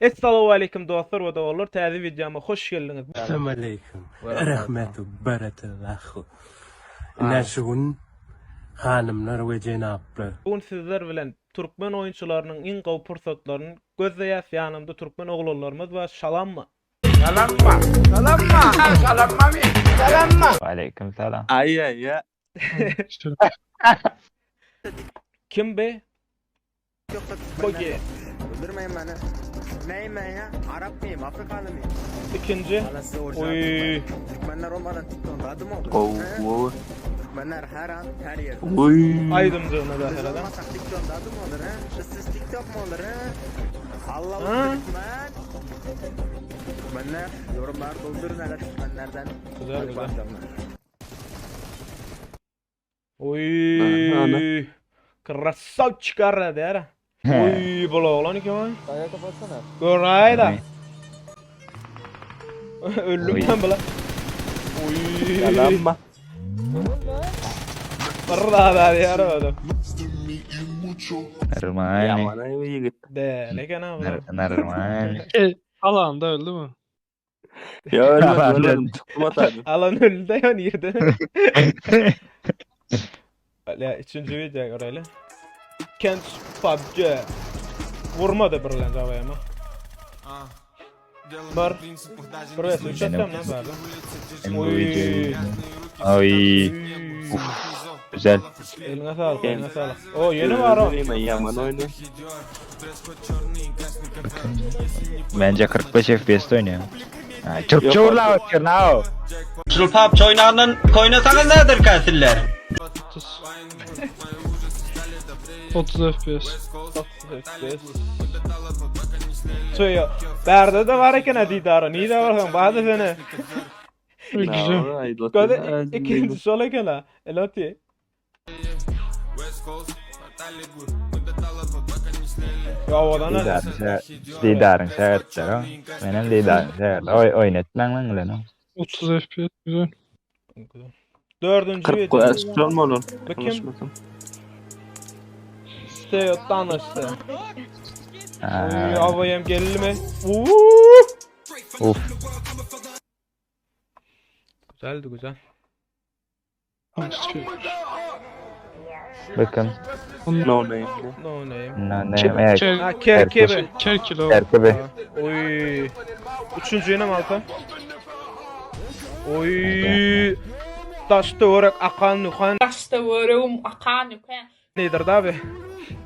Assalamu alaykum dostlar we doglar. Täze videoma hoş geldiňiz. Assalamu alaykum. Rahmatu barakallahu. Näşugun hanymlar we jenaplar. Bugün sizler bilen türkmen oýunçylarynyň iň gowy pursatlaryny gözleýäs. Ýanymda türkmen oglanlarymyz we salamma. Aleyküm selam. Ay ay ya. Kim be? Kogi. Öldürmeyin beni. Neyim ben ya? Arap mıyım? Afrikalı mıyım? İkinci. Anası orijinal. Oy. Türkmenler olmadan TikTok'ta adım olur. Oh. Türkmenler her an, her yerde. Oy. Aydımcığına da Biz herhalde. olmasak TikTok'ta adım olur ha? Siz TikTok mu olur ha? Allah'ım Ha? Türkmen. Türkmenler yorumlar doldurun hele Türkmenlerden. Güzel, Hadi güzel. bakalım. Oy. Krasavçıkar der. Oy, bola olan kim ay? Ayağa kapatsana. Gorayda. Öldüm ben bula. Oy. Salamma. Barra da ya adam. Narmani. Yaman ay yigit. De, ne kana bu? Narmani. Alanda öldü mü? Ya ölmedim. Çıktım atadım. Alan öldü ya nerede? Ya üçüncü video orayla. Kent PUBG. Vurmadı birlen zavayama. Bar. Buraya sıçrattım lan bari. Benim bu Oy. videoyu. Ay. Güzel. Eline sağlık, eline sağlık. O yeni var o. Yaman oynuyor. Bence 45 FPS'te oynuyor. Ha, Türkçe urla bakıyor now. PUBG oynarının koynasanız nedir kesiller? 30 FPS. Suyu. Berde de var eken adidara. Niye de var kan? Bazı sene. Güzel. Göde ikinci sol eken la. Eloti. Ya odan ne? Lidarın şehirler o. Benim lidarın şehirler. Oynatman lan lan o. 30 FPS güzel. Dördüncü 40 video. koyasyon mu olur? Bakayım. Steo tanıştı. Oy, avayım geldi mi? Uf. Güzeldi güzel. Bakın. No name. No name. Ne? Evet. Ha kerkebe. Kerkilo. Erkebe. Oy. Üçüncü yine mi altan? Oy. Taştı orak akan nukan. Taşta varım akan yukan. Nedir da abi?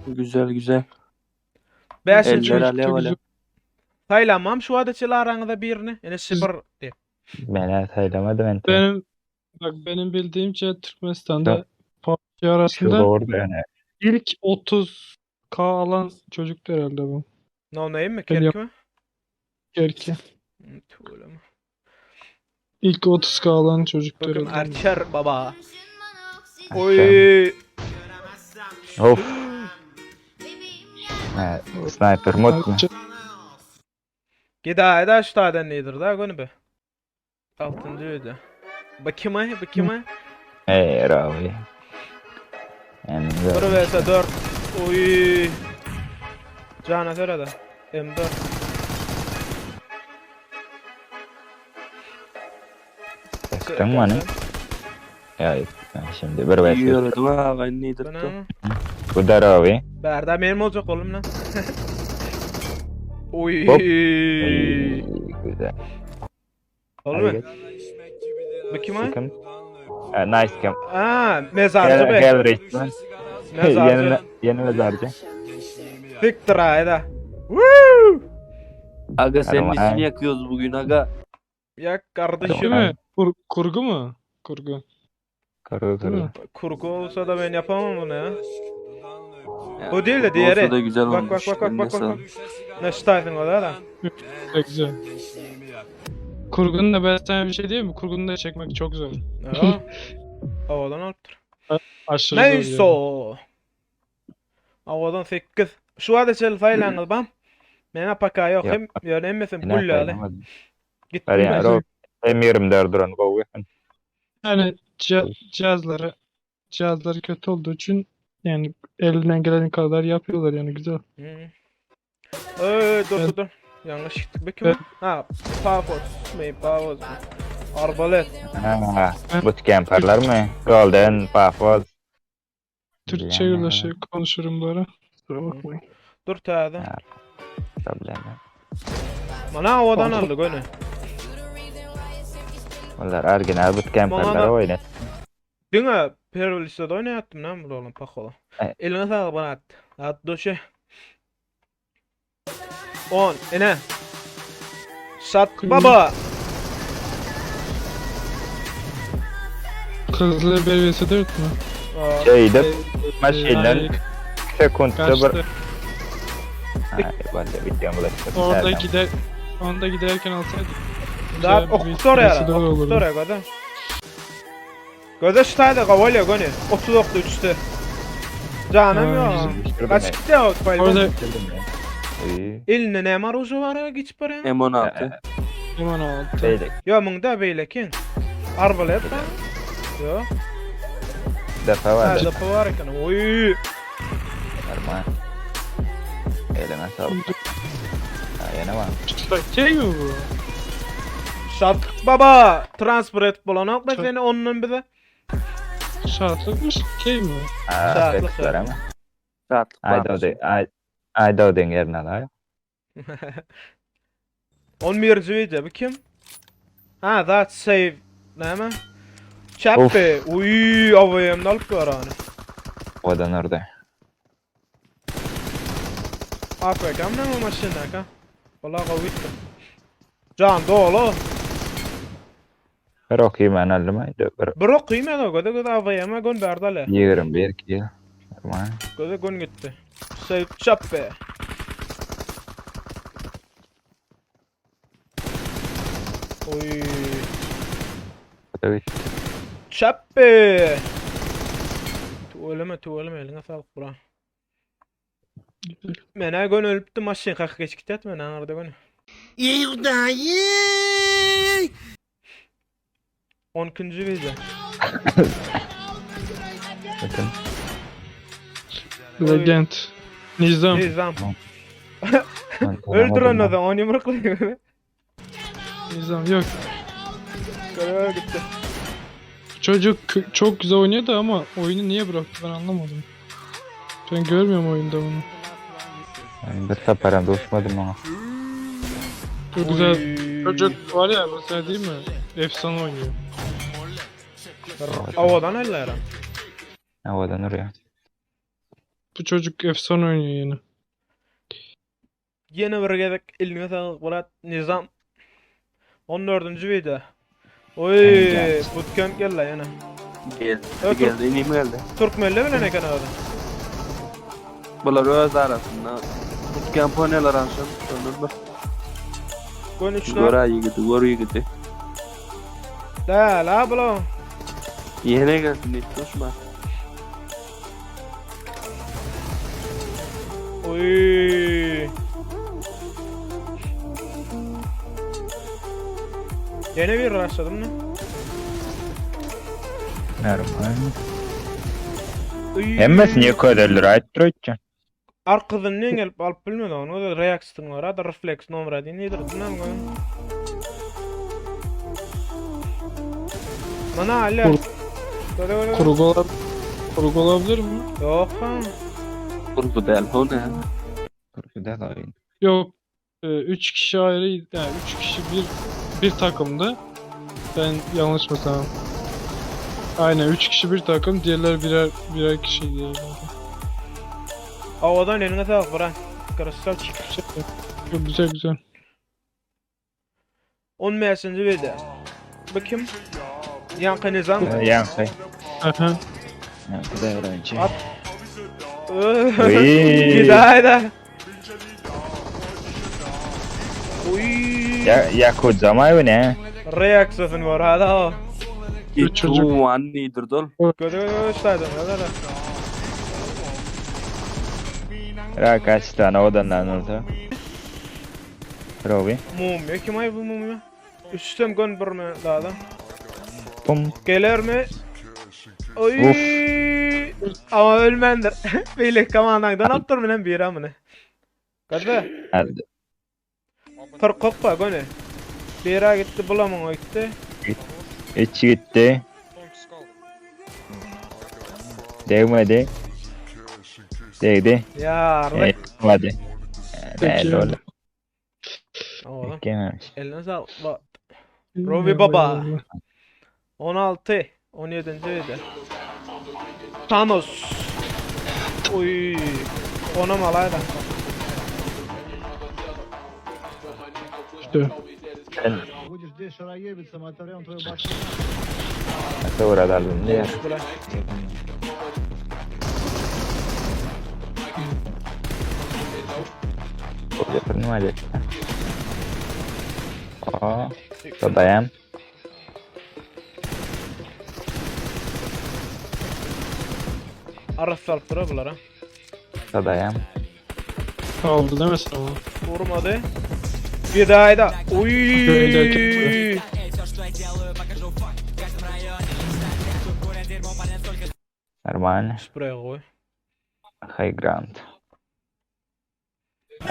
Güzel. Beşinci. Eller alev alev. Saylamam şu adaçılar arаңıda birini. Yani sıfır diye. Ben saylamadım ben. Benim bildiğimce Türkmenistan'da PUBG Şu arasında doğru yani. ilk 30K alan çocuk herhalde bu. No name mi? Geliyor. Kerk mi? Kerki. Tuğla mı? İlk 30K alan çocuk Bakın herhalde. Archer baba. Oy. Of. Evet. Sniper mod mu? Gida eda ştadan nedir da gönü be. Altıncı video. Bakayım ay, bakayım ay. Hey Ravi. Yani 1 vs 4. Oy. Cana nerede? M4. Baktın mı hani? Ya şimdi bir vs. Yiyordum ha ben nedir? Bana. Bu da Ravi. Berda benim olacak oğlum lan. Oy. Hop. Güzel. Oğlum. Bakayım ay. Bakın. Nice cam. Aa, mezarcı be. Gel resmen. Mezarcı. Yeni mezarcı. Victor ayda. Woo! Aga senin Tamam, ismini ha. yakıyoruz bugün aga. Ya Değil kardeşim. mi? Kurgu mu? Kurgu. Kuru Değil mi? Kurgu olsa da ben yapamam bunu ya. Ya, Bu değil de olsa diğeri. da güzel Bak olmuş. bak. Eline sağlık. Ne ştaydın o da? Güzel. Kurgunun da ben sana bir şey diyeyim mi? Kurgunu da çekmek çok zor. Ya. Havadan alıptır. Aşırı Neyse zor yani. o. Havadan 8. Şu anda çel faylanız bam. Mena paka yok. Yok. Hem yani emmesin Yine pulle ale. saylamadım. Gittim Var yani ben. Ravi. M24 duran go yakın. Yani cihazları kötü olduğu için yani elinden gelen kadar yapıyorlar yani güzel. Dur. Yanlış gittik be kim? Ha, Pavos. Pavos. Arbalet. Ha, bootcamper'lar mı? Golden, Pafos. Türkçe yulaşı konuşurum bu ara. Kusura bakmayın. Dur täze. Ha. Problem. Mana havadan aldı gönü. Onlar orijinal bootcamper'lar Bana da- oynat. Diňe Perolist'de oynaýatdym näme bu oğlum pakola. Evet. Eline sağlık bana at. At döşe. 10 ene. Sat baba. Kızlı bir vs 4 mü? Aa, Şeyde maşinler Ay, sekundda bir... kaçtı. Ay, vallahi videomu da Orada gider... Onda giderken alsaydık. Daha güzel bir oktor ya. vs 4 olurdu. Oktor ya göde. Göde ştayda kavalya gönü. 30 oktu üçte. Canım Ha, ya. güzel. Kaç gitti ya okpayla? Orada İyi. Eline ne maruzu var ya geç para. M16. liman aldı. Beylik. Ya munda beylekin. Arbalet lan. Yo. Defa Ha var. da var kan. Oy. Normal. Eline sağlık. Ha, yana var. Şey mi bu? Sattık baba. Transfer et bulanak ben seni onun bize. Şartlıkmış. Şey mi? Ha, Sağlık, bekler ama. Saatlik Ayda bağımız. Ayda o den yerine alay. 11. video bu kim? Ha that save. Näme? Chappe. Uy, avayımda alıp görani. Odan orada. Afkam näme maşina ka? Valla gavittim. Can dolu. Bir okuyayım ben almaydı. Bir okuyma da göde avayıma gönderdiler. 21 kilo. Normal. Göde gün gitti. Save Chappe. Oy. Tabii. Chappe. Tuvaleme eline sağlık bura. Mena gün ölüptü maşin kalk geç gitet mena arada gün. Yurdayı. 12. video. Bakın. Legend. Nizam. Nizam. Öldür onu da onu yumruklayayım. Nizam yok. Görev gitti. Çocuk çok güzel oynuyordu ama oyunu niye bıraktı ben anlamadım. Ben görmüyorum oyunda bunu. Ben bir seferinde uçmadım ama. Çok güzel. Çocuk var ya mesela değil mi? Efsane oynuyor. Havadan eller. Havadan oraya. Bu çocuk efsane oynuyor yine. Yeni bir gezek eline sağlık Bulat Nizam. 14. video. Oy, Geldi. bootcamp geldi yana. Geldi. Geldi. İneyim geldi. Türkmenle bile ne kadar? Bunlar öz arasında. Bootcamp oynuyorlar aslında. Sonunda. Gün 3'ler. Gora yigidi. Gora yigidi. La bula. Yine gelsin. Hiç düşmez. Oy. Yeni bir rastladım mı? Normal. Oy. Emmesi niye koyarlar? Ait duruyken. Arkadan ne gelip alıp bilmedi onu. O da reaksiyon var. Da refleks numara diye nedir? Bilmem mi? Bana hala. Böyle. Kurgu olabilir mi? Yok ha. Kurgu değil. O ne? Güzel oyun. Yok. 3 kişi ayrı, yani 3 kişi bir takımdı. Ben yanlış mı tamam? Aynen 3 kişi bir takım, diğerler birer kişiydi. Yani. Havadan eline sağlık Buran. Kristal çık. Çok güzel. 15. video. Bu kim? Yankı Nizam. Yankı. Aha. Yankı da öğrenci. At. Oy. Gidayda. Uy. Yakuza mı bu ne? Reaksiyon var hada. Çocuk. Bu an nedir dol? Göde işlerden hadi. Kaç tane odandan oldu? Robi. Mumya kim ay bu mumya? Üstem gön bir mi dağdan? Pum. Gelir mi? Oy. Ama ölmendir. Beylik kamandan attır mı lan bir amına? Kaçta? Hadi. 40 kokpa gönü. Bera gitti bulamam gitti. İçi gitti. Değmedi. Değdi. Yarlık. Hadi. Peki. Değdi oğlum. Oğlum Gelmemiş. eline sağlık. Bak. Robi baba. 16 17. idi. Thanos. Oy. Ona malaydı. İşte. Ben... Sonra daldım diye. Bula. Yapın hadi. Aa, dayan. Arası salıp dura bulara. Dayan. Aldı değil mi sen onu? Vurmadı. Bir daha da. Oy. Şöyle Normal. Buraya koy. High ground.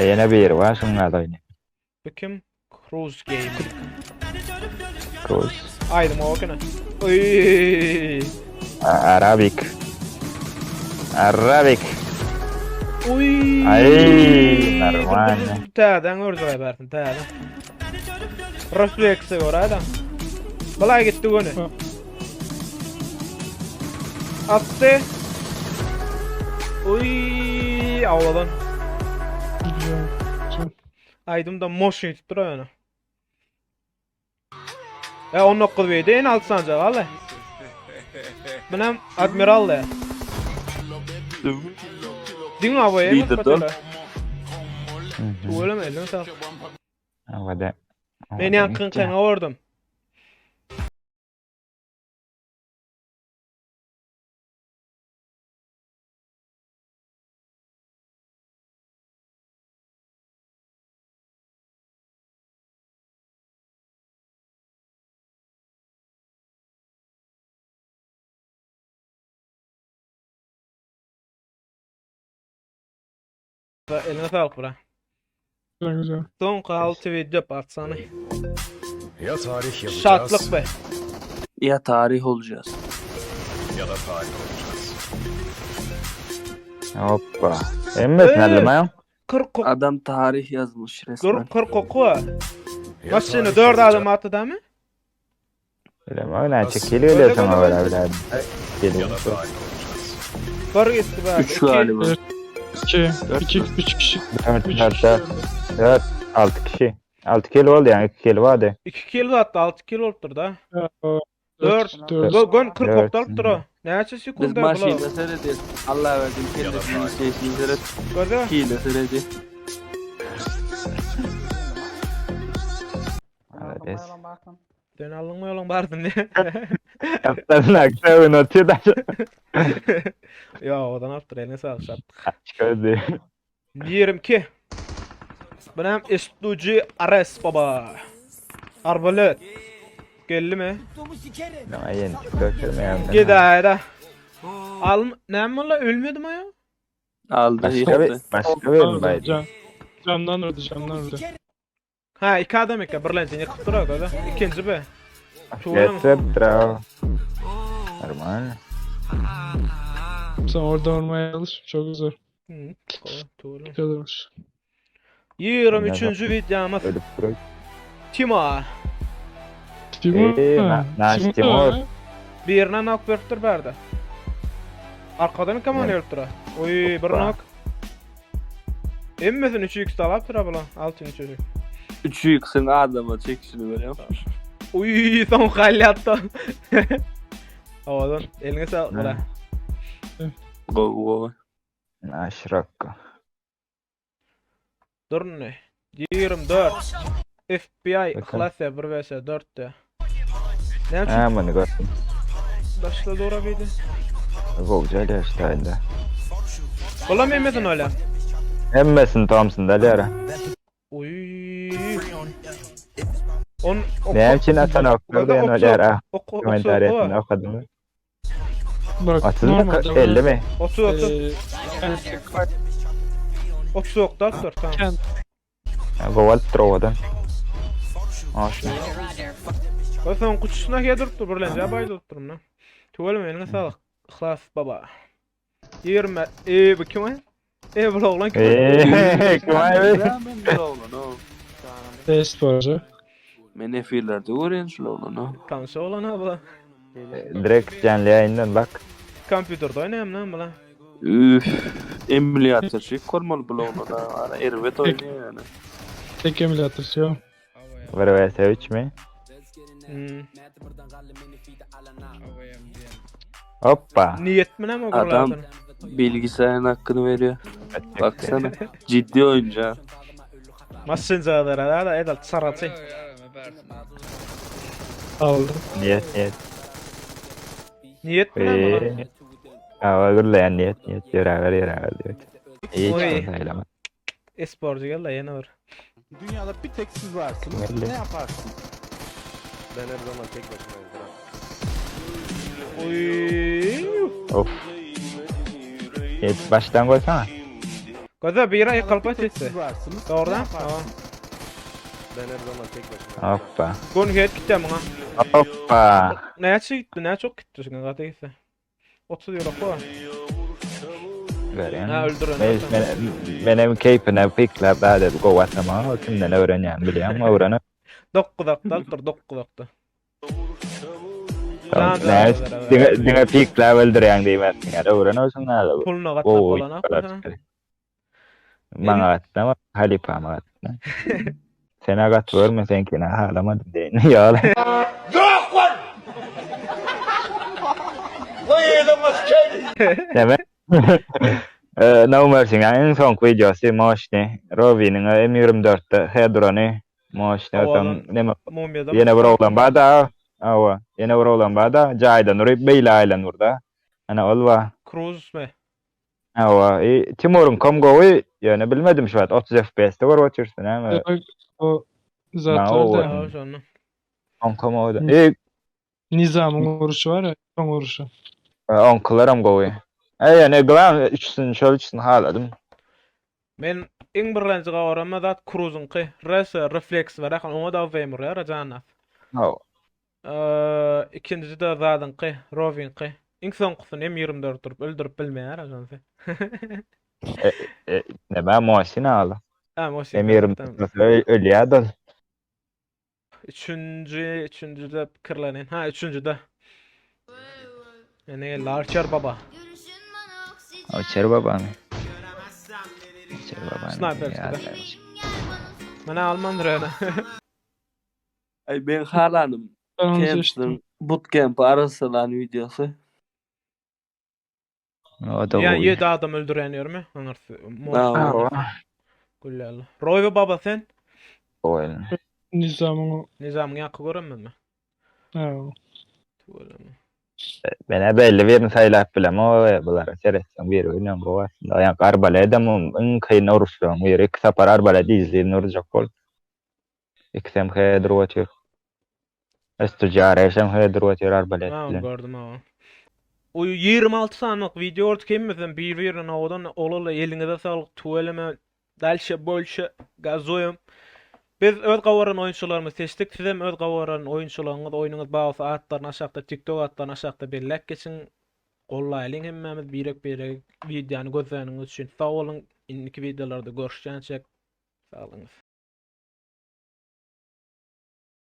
Yine bir yer var. Şunlar da oynayayım. Bu kim? Cruise Game. Cruise. Aydım o kana. Oy. Arabic. Arabic. Oy. Ay, normal. Täden ördüre bertin täden. Refleksi orada. Balay gitti gönü. Attı. Oy. Avladan. Aydım da motion tuttur yani. Ya 19 verdi en alt sancak vallahi. Benim admiral da. Din mi abi? Lider dol. Öyle mi? Eline sağlık. Hadi. Beni yakın kana vurdum. Eline sağlık bura. Güzel güzel. Son 6 video atsana. Ya tarih yazacağız Şartlık be. Ya tarih olacağız. ya da tarih olacağız. Hoppa. Emmesin halime. 40 kok. Adam tarih yazmış resmen. 40 koku var. Ya Maşını tarih 4 yazacağız. adım attı da mı? Öyle mi? Öyle çekiliyor öyle sana böyle birader. Ya Geliyor. da tarih olacağız. Var gitti be. 3 galiba. 2 3 kişi. 4, 3 4, kişi. 4, 6 kişi. 6 kilo oldu yani 2 kilo vardı. 2 kilo attı 6 kilo oldu da. 4. 4. Gon 40 Dört. koktalıp duru. Ne açı Biz sekunda maşıyla bula. seyrederiz. Allah verdim kendisini şeysini seyret. Gördün mü? Kiyle seyredi. Hadi. Dön alın mı yolun bardın diye. Kaptanın aktarını atıyor da. Ya odan attır eline sağlık şart. Çıkardı. 22. Benim istuci Ares baba. Arbalet. Geldi mi? Ama yeni çıkartırım yani. Gidayda. Ne mi la ölmedim ya? Aldı Başka bir, yıktı. başka bir mi baydı? Camdan vurdu camdan vurdu. Ha 2 adam iki birlençini yıkıp duruyor da. İkinci be. Çoğulama. Getir draw. Normal. Sen orada vurmaya çalış. Çok zor. Hı. Çoğulama. Kalırmış. 23. videomuz. Öyle pro. Timo. Timur. Naş Timur. Birine knock vertir berdi. Arkadan kaman Evet. yürüttüra. Oy bir knock. Emmesin 3x alap tura bulan. Altın 3'ü. 3'ü yıksın adama çek şunu böyle yapmış. Uy son halli attı. Havadan eline sağlık bula. Go go. Naş Rocco. Dur ne? 24. FBI Bakın. klasa 1 vs 4 de. Ne Ha yapayım? bunu gördüm. Başla doğru beydi. Golca yaştaydı. Bula mı emmesin öyle? Emmesin Thompson da lera. Uy. Ne için atan okudu yani lera. Komentar ettin Oku. okudun mu? Bak Atıldı normalde 50 mi? 30. 30 okta dur tamam. Gowal trowadan. Aşna. O son kuçusuna yedirip dur birlence bay durup lan. Tuvalim eline sağlık. İhlas baba. 20 bu kim o? Bu oğlan kim? Kumay be. Ben de oğlan o. Test borcu. Men efirlerde görýän şol oğlan o. Tanşı olan ha bu. Direkt canlı yayından bak. Kompüterde oynayam lan bu. Üf. Emulator şey kormalı bu oğlan. Ana ervet oynuyor yani. Tek emülatör yok. 1 vs 3 mi? Hoppa. Niyet mi ne mi Adam bilgisayarın hakkını veriyor. Baksana. Ciddi oyuncu ha. Messenger'da da edalt saratı. Aldım. Niyet. Niyet mi ne mi? Ava gurlayan niyet. Yaraver diyor. İyi Oy. çıktı saylama. Esporcu gel de yeni var. Dünyada bir tek siz varsınız. Belli. Ne yaparsın? Ben her zaman tek başımayım. Oy. Of. Baştan koysana. Koza bir ay kalpat etti. Siz varsınız. Doğrudan. Ne yaparsın? Tamam. Ben her zaman tek başımayım. Hoppa. Gon hit gitti ama. Hoppa. Ne gitti? Ne çok gitti şimdi gata gitti. 30 euro koy. Görüyorsun. Ha öldürün. Benim keyfine pikler daha da go atama. Kimden öğreneceğim biliyorum. Öğrenip. Dokku dur dokku doktu. Dine pikler öldüren diyemezsin. Yani öğreniyorsun ne bu? Pulunu katta Oo, polana. bana attı ama Halipa mı attı? Sen agat verme senkine halamadın deyin. Ya lan. Demek. Numersin en son videosu Moşni. Rovi'nin M24'te Hedron'u Moşni atan ne Mumyada. yine bir oğlan bada. Ava yine bir oğlan bada. Caydan orayı Beyla aylan orada. Ana olva. Cruise mi? Ava Timur'un komgoyu yani bilmedim şu an 30 FPS'te var otursun ama. Demek o Ha, zatlarda Ha şonu. Komkomoda. nizamın vuruşu var ya. Son vuruşu. Onklaram gowy. Yani glan üçsün şöyle üçsün haladım. Men iň birlenji gawrama zat cruise'un ki. Reflex var. Akan ona da vemur ya rajanat. Oh. İkincisi de zadın ki. Roving ki. İň soňkusyny M24 durup öldürüp bilmeýär rajanat. Ne ben Mosin aldım. Ha moşik. Emirim ölüya da. Üçüncü de kirlenen. Ha üçüncü de. Yani Larcher baba. O çer baba mı? Çer baba. Sniper Mana Almandır öyle. Ay ben halanım. Ben onu seçtim. Camps'ın bootcamp arasılan videosu. O da Yani bu. 7 adam öldüreniyor mu? Anlarsın. Aa, Kullallah. Roy ve baba sen? Oyun. Nizamın Nizamın yankı görünmez mi? o. Bana belli bir sayılar bilem o bunlar seresin bir oyunun bu aslında. Ayak arbale edemem. En kıyın oruşuyorum. Bir iki sapar arbale dizliğin oracak ol. İksem hedir otur. Estücare eşem hedir otur arbale Ha ettiler. gördüm ha. O 26 saniylik video orta kemmesen bir odan olala elinize sağlık tuvaleme dalşa bolşa gazoyum. Biz öz gawaran oyunçularymyzy seçdik. Sizem öz gawaran oyunçularyňyz, oýunuňyz bagysy atlaryny aşagda TikTok atlaryny aşagda belläk geçin. Gollaýlyň hemmemiz birek videony gözläniňiz üçin. Sag bolun, indiki videolarda görüşýänçek. Sag olyňyz.